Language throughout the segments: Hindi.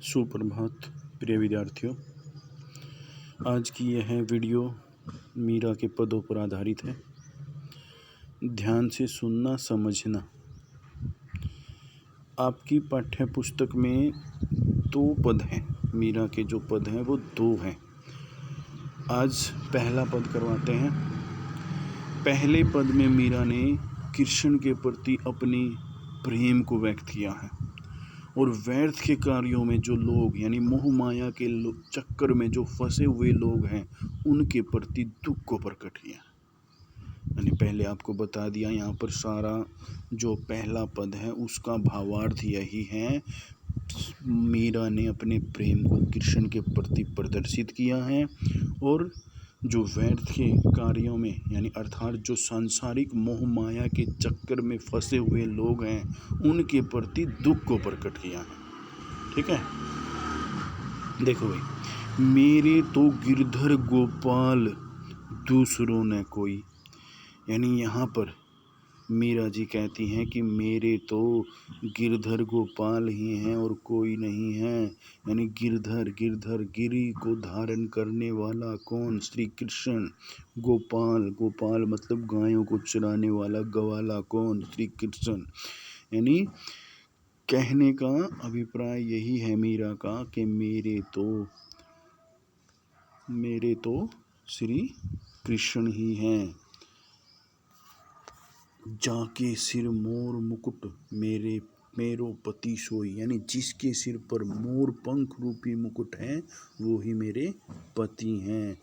सुप्रभात प्रिय विद्यार्थियों। आज की यह वीडियो मीरा के पदों पर आधारित है। ध्यान से सुनना, समझना। आपकी पाठ्य पुस्तक में 2 पद हैं। मीरा के जो पद हैं वो 2 हैं। आज पहला पद करवाते हैं। पहले पद में मीरा ने कृष्ण के प्रति अपनी प्रेम को व्यक्त किया है और व्यर्थ के कार्यों में जो लोग यानी मोह माया के चक्कर में जो फंसे हुए लोग हैं उनके प्रति दुख को प्रकट किया। मैंने पहले आपको बता दिया, यहाँ पर सारा जो पहला पद है उसका भावार्थ यही है। मीरा ने अपने प्रेम को कृष्ण के प्रति प्रदर्शित किया है और जो व्यर्थ के कार्यों में यानी अर्थात जो सांसारिक मोह माया के चक्कर में फंसे हुए लोग हैं उनके प्रति दुख को प्रकट किया है। ठीक है, देखो भाई, मेरे तो गिरधर गोपाल दूसरों ने कोई, यानी यहाँ पर मीरा जी कहती हैं कि मेरे तो गिरधर गोपाल ही हैं और कोई नहीं है। यानी गिरधर गिरी को धारण करने वाला कौन? श्री कृष्ण। गोपाल मतलब गायों को चराने वाला, गवाला कौन? श्री कृष्ण। यानी कहने का अभिप्राय यही है मीरा का कि मेरे तो श्री कृष्ण ही हैं। जाके सिर मोर मुकुट मेरो पति सोई, यानी जिसके सिर पर मोर पंख रूपी मुकुट है वो ही मेरे पति हैं।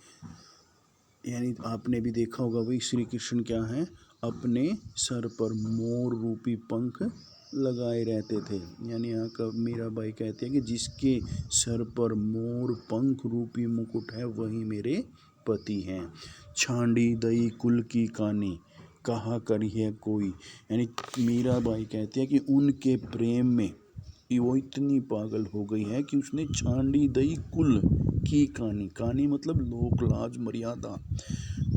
यानी आपने भी देखा होगा भाई, श्री कृष्ण क्या है, अपने सर पर मोर रूपी पंख लगाए रहते थे। यानी यहाँ का मीराबाई कहते हैं कि जिसके सर पर मोर पंख रूपी मुकुट है वही मेरे पति हैं। छांडी दई कुल की कानी कहा करिए कोई, यानी मीराबाई कहती है कि उनके प्रेम में वो इतनी पागल हो गई है कि उसने छांडी दई कुल की कानी मतलब लोक लाज मर्यादा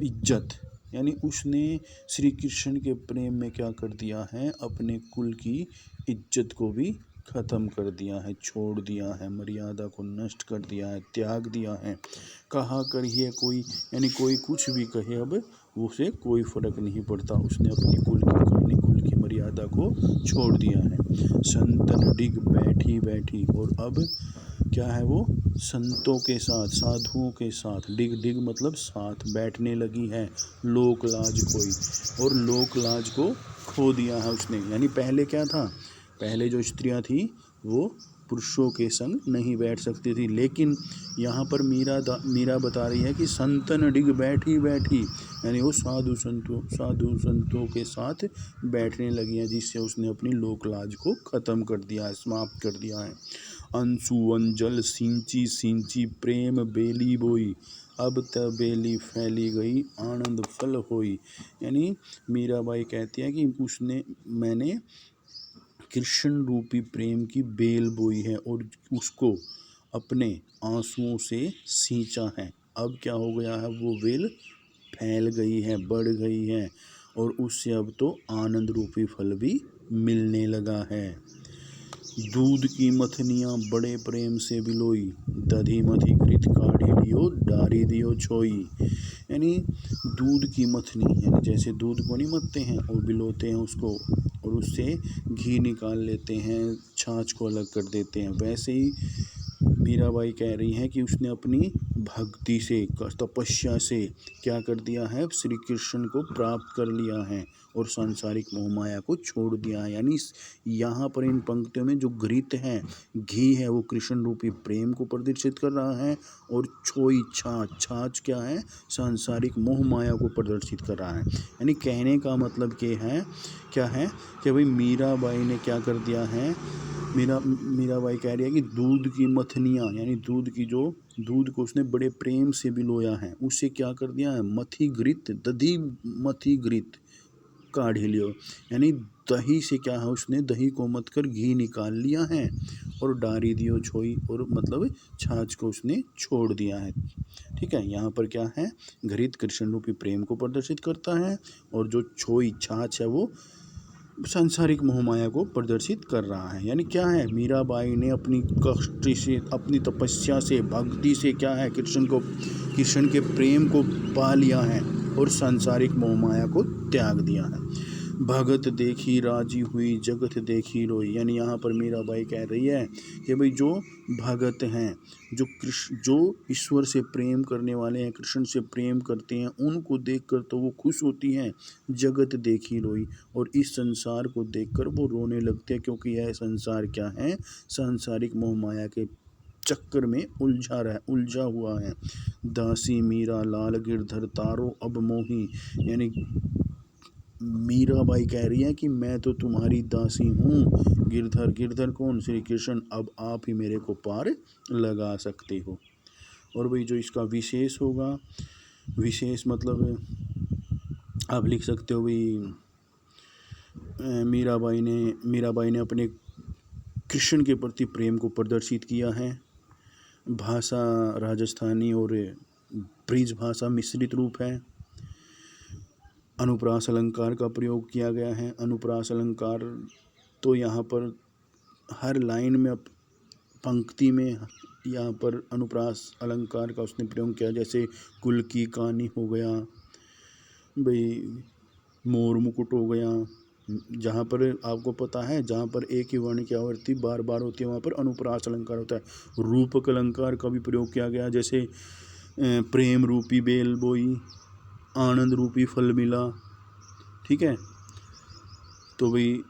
इज्जत, यानी उसने श्री कृष्ण के प्रेम में क्या कर दिया है, अपने कुल की इज्जत को भी ख़त्म कर दिया है, छोड़ दिया है, मर्यादा को नष्ट कर दिया है, त्याग दिया है। कहा करिए कोई, यानी कोई कुछ भी कहे अब उसे कोई फ़र्क नहीं पड़ता, उसने अपनी कुल की मर्यादा को छोड़ दिया है। संतन डिग बैठी और अब क्या है, वो संतों के साथ, साधुओं के साथ, डिग मतलब साथ बैठने लगी है। लोक लाज कोई, और लोक लाज को खो दिया है उसने। यानी पहले क्या था, पहले जो स्त्रियां थी वो पुरुषों के संग नहीं बैठ सकती थी, लेकिन यहाँ पर मीरा बता रही है कि संतन डिग बैठी यानी वो साधु संतों के साथ बैठने लगी है, जिससे उसने अपनी लोक लाज को ख़त्म कर दिया है, समाप्त कर दिया है। अंशु अंजल सिंची प्रेम बेली बोई, अब तब बेली फैली गई आनंद फल होई। यानी मीराबाई कहती है कि मैंने कृष्ण रूपी प्रेम की बेल बोई है और उसको अपने आंसुओं से सींचा है। अब क्या हो गया है, वो बेल फैल गई है, बढ़ गई है और उससे अब तो आनंद रूपी फल भी मिलने लगा है। दूध की मथनियाँ बड़े प्रेम से बिलोई, दधी मथी कृत काढ़ी लियो डारी दियो छोई। यानी दूध की मथनी, यानी जैसे दूध को नहीं मथते हैं और बिलोते हैं उसको और उससे घी निकाल लेते हैं, छाछ को अलग कर देते हैं, वैसे ही मीराबाई कह रही हैं कि उसने अपनी भक्ति से, तपस्या से क्या कर दिया है, श्री कृष्ण को प्राप्त कर लिया है और सांसारिक मोह माया को छोड़ दिया है। यानी यहाँ पर इन पंक्तियों में जो घृत है, घी है, वो कृष्ण रूपी प्रेम को प्रदर्शित कर रहा है और छोई छाछ क्या है, सांसारिक मोह माया को प्रदर्शित कर रहा है। यानी कहने का मतलब क्या है कि भाई मीराबाई ने क्या कर दिया है, मीराबाई कह रही है कि दूध की मथनियाँ, यानी दूध को उसने बड़े प्रेम से बिलोया है, उसे क्या कर दिया है, मथी घृत, दधी मथी घृत काढ़ी लियो, यानी दही से क्या है, उसने दही को मत कर घी निकाल लिया है और डारी दियो छोई, और मतलब छाछ को उसने छोड़ दिया है। ठीक है, यहाँ पर क्या है, घृत कृष्ण रूपी प्रेम को प्रदर्शित करता है और जो छोई छाछ है वो सांसारिक मोहमाया को प्रदर्शित कर रहा है। यानी क्या है, मीराबाई ने अपनी कष्ट से, अपनी तपस्या से, भक्ति से क्या है, कृष्ण के प्रेम को पा लिया है और सांसारिक मोहमाया को त्याग दिया है। भगत देखी राजी हुई, जगत देखी रोई। यानी यहाँ पर मीराबाई कह रही है कि भाई जो भगत हैं, जो ईश्वर से प्रेम करने वाले हैं, कृष्ण से प्रेम करते हैं, उनको देखकर तो वो खुश होती हैं, जगत देखी रोई, और इस संसार को देखकर वो रोने लगते हैं, क्योंकि यह संसार क्या है, सांसारिक मोहमाया के चक्कर में उलझा हुआ है। दासी मीरा लाल गिरधर तारो अब मोही। यानी मीराबाई कह रही है कि मैं तो तुम्हारी दासी हूँ, गिरधर कौन, श्री कृष्ण, अब आप ही मेरे को पार लगा सकते हो। और भाई जो इसका विशेष होगा, विशेष मतलब आप लिख सकते हो भाई, मीराबाई ने अपने कृष्ण के प्रति प्रेम को प्रदर्शित किया है। भाषा राजस्थानी और ब्रिज भाषा मिश्रित रूप है। अनुप्रास अलंकार का प्रयोग किया गया है। अनुप्रास अलंकार तो यहाँ पर हर लाइन में, पंक्ति में यहाँ पर अनुप्रास अलंकार का उसने प्रयोग किया। जैसे कुल की कहानी हो गया, भाई मोर मुकुट हो गया। जहाँ पर आपको पता है, जहाँ पर एक ही वर्ण की आवृत्ति बार बार होती है, वहाँ पर अनुप्रास अलंकार होता है। रूपक अलंकार का भी प्रयोग किया गया, जैसे प्रेम रूपी बेल बोई, आनंद रूपी फल मिला। ठीक है, तो भाई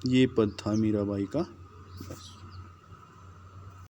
ये पद था मीराबाई का। बस।